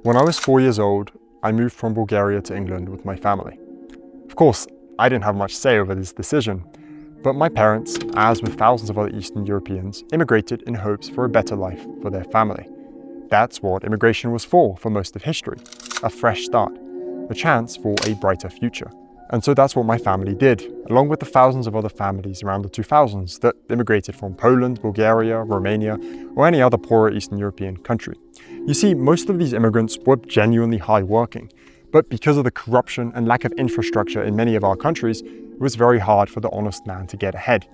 When I was 4 years old, I moved from Bulgaria to England with my family. Of course, I didn't have much say over this decision, but my parents, as with thousands of other Eastern Europeans, immigrated in hopes for a better life for their family. That's what immigration was for most of history, a fresh start, a chance for a brighter future. And so that's what my family did, along with the thousands of other families around the 2000s that immigrated from Poland, Bulgaria, Romania, or any other poorer Eastern European country. You see, most of these immigrants were genuinely hardworking, but because of the corruption and lack of infrastructure in many of our countries, it was very hard for the honest man to get ahead.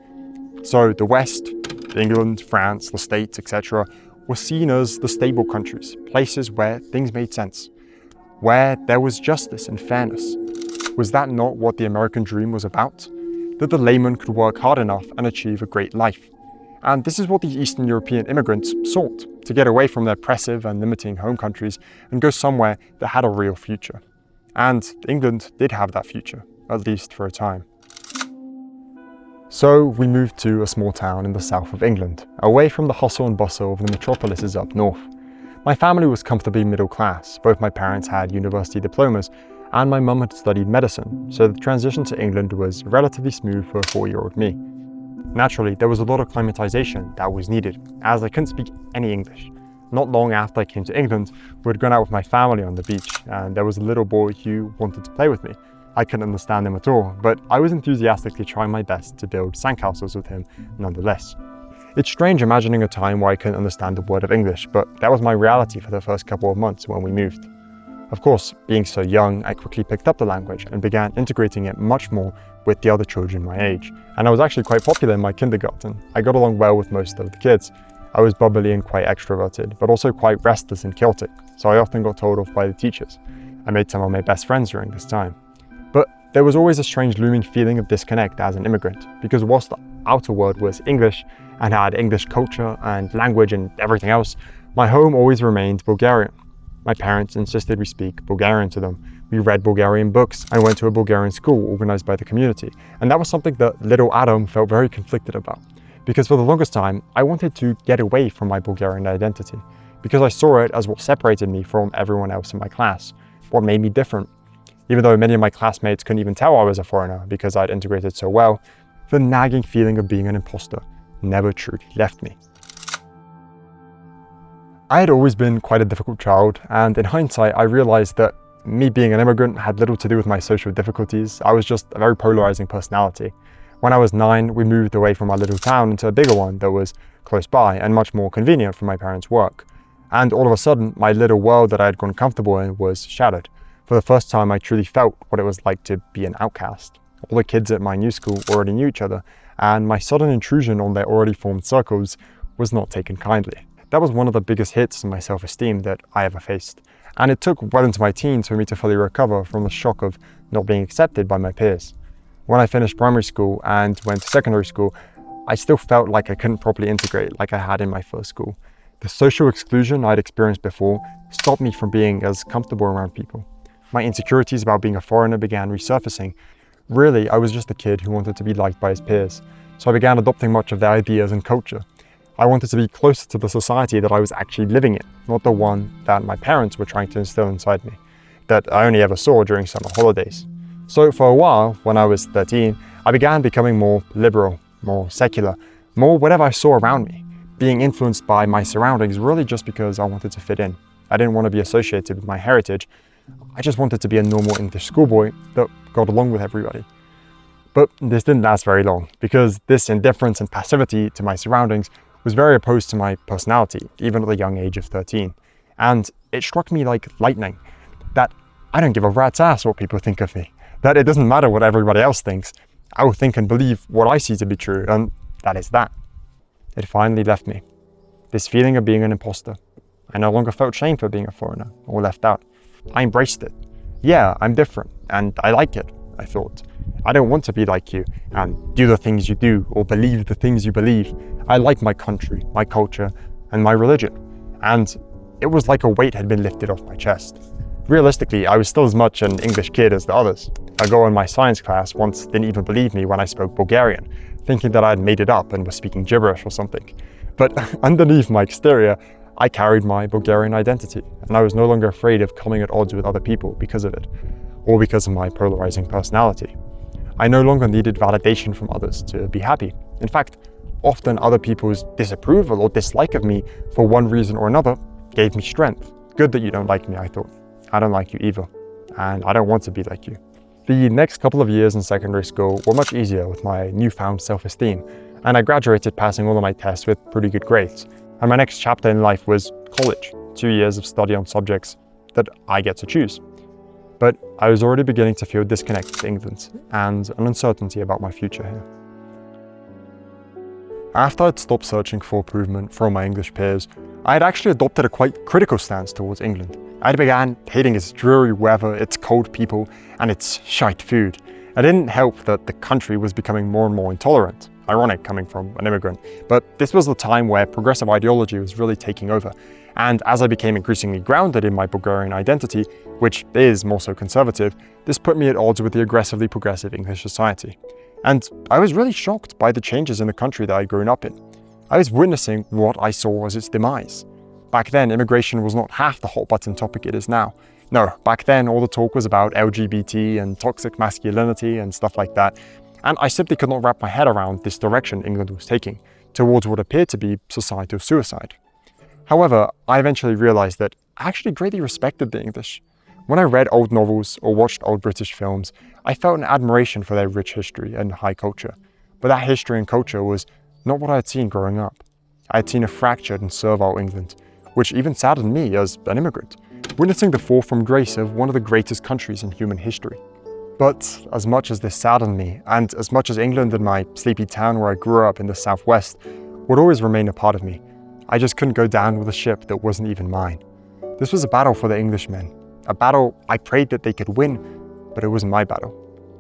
So the West, England, France, the States, etc., were seen as the stable countries, places where things made sense, where there was justice and fairness. Was that not what the American dream was about? That the layman could work hard enough and achieve a great life. And this is what the Eastern European immigrants sought, to get away from their oppressive and limiting home countries and go somewhere that had a real future. And England did have that future, at least for a time. So we moved to a small town in the south of England, away from the hustle and bustle of the metropolises up north. My family was comfortably middle class. Both my parents had university diplomas, and my mum had studied medicine, so the transition to England was relatively smooth for a 4-year-old me. Naturally, there was a lot of acclimatization that was needed, as I couldn't speak any English. Not long after I came to England, we had gone out with my family on the beach, and there was a little boy who wanted to play with me. I couldn't understand him at all, but I was enthusiastically trying my best to build sandcastles with him nonetheless. It's strange imagining a time where I couldn't understand a word of English, but that was my reality for the first couple of months when we moved. Of course, being so young, I quickly picked up the language and began integrating it much more with the other children my age. And I was actually quite popular in my kindergarten. I got along well with most of the kids. I was bubbly and quite extroverted, but also quite restless and chaotic, so I often got told off by the teachers. I made some of my best friends during this time. But there was always a strange looming feeling of disconnect as an immigrant, because whilst the outer world was English and had English culture and language and everything else, my home always remained Bulgarian. My parents insisted we speak Bulgarian to them. We read Bulgarian books and went to a Bulgarian school organized by the community. And that was something that little Adam felt very conflicted about. Because for the longest time, I wanted to get away from my Bulgarian identity. Because I saw it as what separated me from everyone else in my class. What made me different. Even though many of my classmates couldn't even tell I was a foreigner because I'd integrated so well, the nagging feeling of being an imposter never truly left me. I had always been quite a difficult child, and in hindsight I realized that me being an immigrant had little to do with my social difficulties. I was just a very polarizing personality. When I was 9, we moved away from our little town into a bigger one that was close by and much more convenient for my parents' work. And all of a sudden, my little world that I had grown comfortable in was shattered. For the first time, I truly felt what it was like to be an outcast. All the kids at my new school already knew each other, and my sudden intrusion on their already formed circles was not taken kindly. That was one of the biggest hits in my self-esteem that I ever faced. And it took well into my teens for me to fully recover from the shock of not being accepted by my peers. When I finished primary school and went to secondary school, I still felt like I couldn't properly integrate like I had in my first school. The social exclusion I'd experienced before stopped me from being as comfortable around people. My insecurities about being a foreigner began resurfacing. Really, I was just a kid who wanted to be liked by his peers, so I began adopting much of their ideas and culture. I wanted to be closer to the society that I was actually living in, not the one that my parents were trying to instill inside me, that I only ever saw during summer holidays. So for a while, when I was 13, I began becoming more liberal, more secular, more whatever I saw around me, being influenced by my surroundings really just because I wanted to fit in. I didn't want to be associated with my heritage. I just wanted to be a normal English schoolboy that got along with everybody. But this didn't last very long, because this indifference and passivity to my surroundings was very opposed to my personality, even at the young age of 13. And it struck me like lightning that I don't give a rat's ass what people think of me, that it doesn't matter what everybody else thinks. I will think and believe what I see to be true, and that is that. It finally left me. This feeling of being an imposter. I no longer felt shame for being a foreigner or left out. I embraced it. Yeah, I'm different, and I like it, I thought. I don't want to be like you and do the things you do or believe the things you believe. I like my country, my culture, and my religion. And it was like a weight had been lifted off my chest. Realistically, I was still as much an English kid as the others. A girl in my science class once didn't even believe me when I spoke Bulgarian, thinking that I had made it up and was speaking gibberish or something. But underneath my exterior, I carried my Bulgarian identity, and I was no longer afraid of coming at odds with other people because of it, or because of my polarizing personality. I no longer needed validation from others to be happy. In fact, often other people's disapproval or dislike of me for one reason or another gave me strength. Good that you don't like me, I thought. I don't like you either, and I don't want to be like you. The next couple of years in secondary school were much easier with my newfound self-esteem, and I graduated passing all of my tests with pretty good grades. And my next chapter in life was college, 2 years of study on subjects that I get to choose. But I was already beginning to feel disconnected to England and an uncertainty about my future here. After I'd stopped searching for improvement from my English peers, I had actually adopted a quite critical stance towards England. I began hating its dreary weather, its cold people, and its shite food. It didn't help that the country was becoming more and more intolerant. Ironic coming from an immigrant, but this was the time where progressive ideology was really taking over. And as I became increasingly grounded in my Bulgarian identity, which is more so conservative, this put me at odds with the aggressively progressive English society. And I was really shocked by the changes in the country that I'd grown up in. I was witnessing what I saw as its demise. Back then, immigration was not half the hot button topic it is now. No, back then all the talk was about LGBT and toxic masculinity and stuff like that. And I simply could not wrap my head around this direction England was taking, towards what appeared to be societal suicide. However, I eventually realized that I actually greatly respected the English. When I read old novels or watched old British films, I felt an admiration for their rich history and high culture. But that history and culture was not what I had seen growing up. I had seen a fractured and servile England, which even saddened me as an immigrant, witnessing the fall from grace of one of the greatest countries in human history. But as much as this saddened me, and as much as England and my sleepy town where I grew up in the southwest would always remain a part of me, I just couldn't go down with a ship that wasn't even mine. This was a battle for the Englishmen, a battle I prayed that they could win, but it wasn't my battle.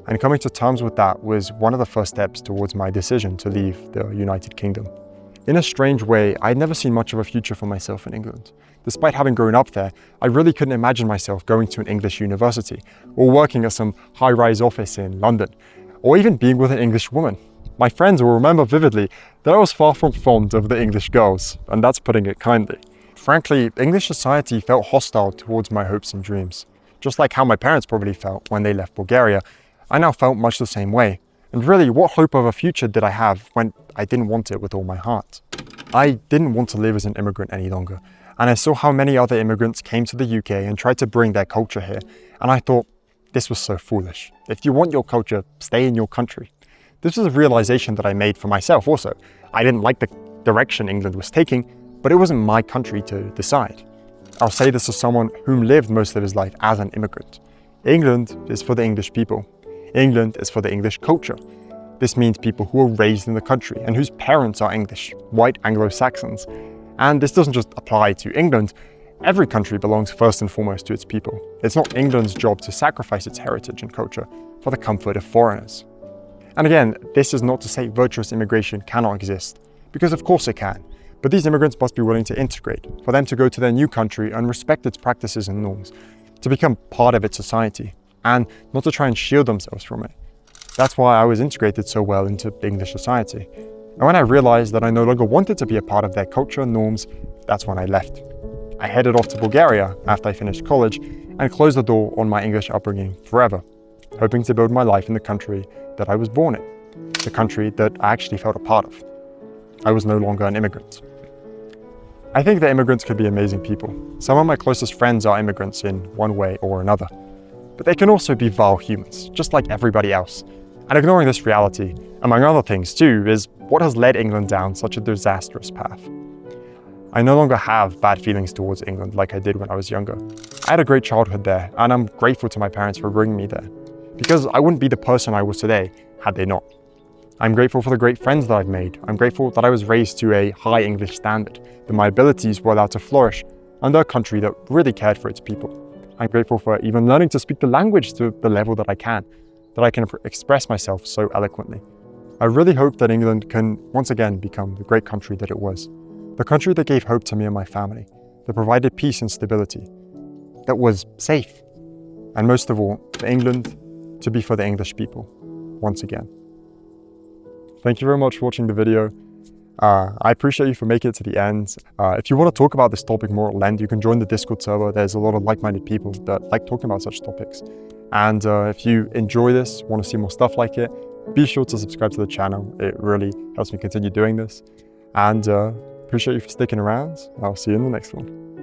And coming to terms with that was one of the first steps towards my decision to leave the United Kingdom. In a strange way, I'd never seen much of a future for myself in England. Despite having grown up there, I really couldn't imagine myself going to an English university, or working at some high-rise office in London, or even being with an English woman. My friends will remember vividly that I was far from fond of the English girls, and that's putting it kindly. Frankly, English society felt hostile towards my hopes and dreams. Just like how my parents probably felt when they left Bulgaria, I now felt much the same way. And really, what hope of a future did I have when I didn't want it with all my heart? I didn't want to live as an immigrant any longer. And I saw how many other immigrants came to the UK and tried to bring their culture here. And I thought, this was so foolish. If you want your culture, stay in your country. This was a realization that I made for myself also. I didn't like the direction England was taking, but it wasn't my country to decide. I'll say this as someone who lived most of his life as an immigrant. England is for the English people. England is for the English culture. This means people who were raised in the country and whose parents are English, white Anglo-Saxons. And this doesn't just apply to England. Every country belongs first and foremost to its people. It's not England's job to sacrifice its heritage and culture for the comfort of foreigners. And again, this is not to say virtuous immigration cannot exist, because of course it can. But these immigrants must be willing to integrate, for them to go to their new country and respect its practices and norms, to become part of its society, and not to try and shield themselves from it. That's why I was integrated so well into English society. And when I realized that I no longer wanted to be a part of their culture and norms, that's when I left. I headed off to Bulgaria after I finished college and closed the door on my English upbringing forever, hoping to build my life in the country that I was born in, the country that I actually felt a part of. I was no longer an immigrant. I think that immigrants could be amazing people. Some of my closest friends are immigrants in one way or another. But they can also be vile humans, just like everybody else. And ignoring this reality, among other things too, is what has led England down such a disastrous path. I no longer have bad feelings towards England like I did when I was younger. I had a great childhood there, and I'm grateful to my parents for bringing me there, because I wouldn't be the person I was today had they not. I'm grateful for the great friends that I've made. I'm grateful that I was raised to a high English standard, that my abilities were allowed to flourish under a country that really cared for its people. I'm grateful for even learning to speak the language to the level that I can express myself so eloquently. I really hope that England can once again become the great country that it was. The country that gave hope to me and my family, that provided peace and stability, that was safe. And most of all, for England to be for the English people, once again. Thank you very much for watching the video. I appreciate you for making it to the end. If you want to talk about this topic more at length, you can join the Discord server. There's a lot of like-minded people that like talking about such topics. And if you enjoy this, want to see more stuff like it, be sure to subscribe to the channel. It really helps me continue doing this. And appreciate you for sticking around. I'll see you in the next one.